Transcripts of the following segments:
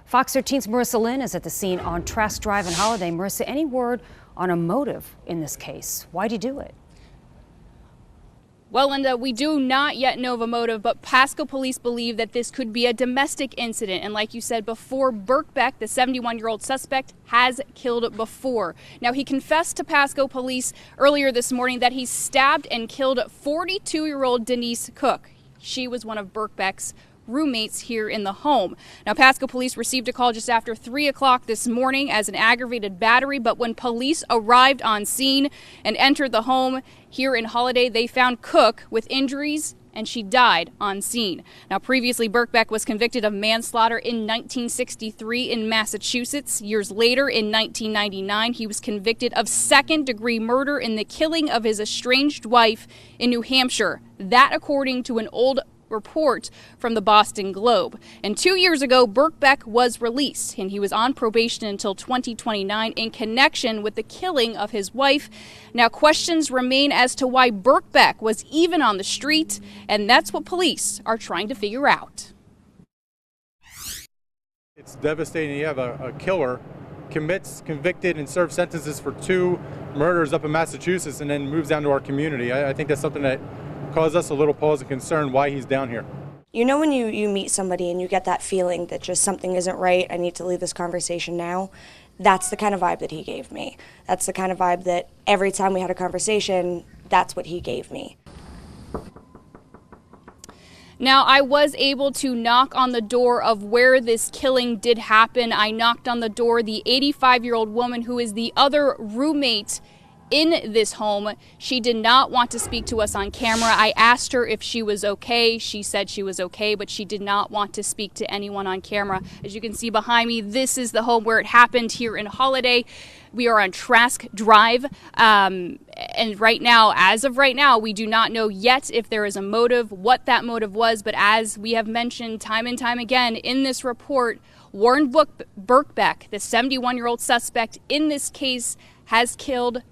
Fox 13's Marissa Lynn is at the scene on Trask Drive and Holiday. Marissa, any word on a motive in this case? Why'd he do it? Well, Linda, we do not yet know of a motive, but Pasco police believe that this could be a domestic incident. And like you said before, Birkbeck, the 71-year-old suspect, has killed before. Now, he confessed to Pasco police earlier this morning that he stabbed and killed 42-year-old Denise Cook. She was one of Birkbeck's roommates here in the home. Now, Pasco police received a call just after 3 o'clock this morning as an aggravated battery, but when police arrived on scene and entered the home here in Holiday, they found Cook with injuries and she died on scene. Now, previously, Birkbeck was convicted of manslaughter in 1963 in Massachusetts. Years later, in 1999, he was convicted of second-degree murder in the killing of his estranged wife in New Hampshire. That, according to an old report from the Boston Globe. And 2 years ago, Birkbeck was released, and he was on probation until 2029 in connection with the killing of his wife. Now, questions remain as to why Birkbeck was even on the street, and that's what police are trying to figure out. It's devastating. You have a killer commits, convicted, and serves sentences for 2 murders up in Massachusetts and then moves down to our community. I think that's something that caused us a little pause of concern why he's down here. You know when you meet somebody and you get that feeling that just something isn't right, I need to leave this conversation now? That's the kind of vibe that he gave me. That's the kind of vibe that every time we had a conversation, that's what he gave me. Now, I was able to knock on the door of where this killing did happen. I knocked on the door. The 85-year-old woman who is the other roommate in this home, she did not want to speak to us on camera. I asked her if she was okay. She said she was okay, but she did not want to speak to anyone on camera. As you can see behind me, this is the home where it happened here in Holiday. We are on Trask Drive, and right now, as of right now, we do not know yet if there is a motive, what that motive was, but as we have mentioned time and time again in this report, Warren Birkbeck, the 71-year-old suspect in this case, has killed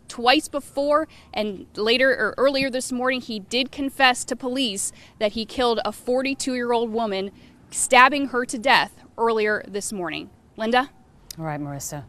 twice before, and earlier this morning, he did confess to police that he killed a 42-year-old woman, stabbing her to death earlier this morning. Linda? All right, Marissa.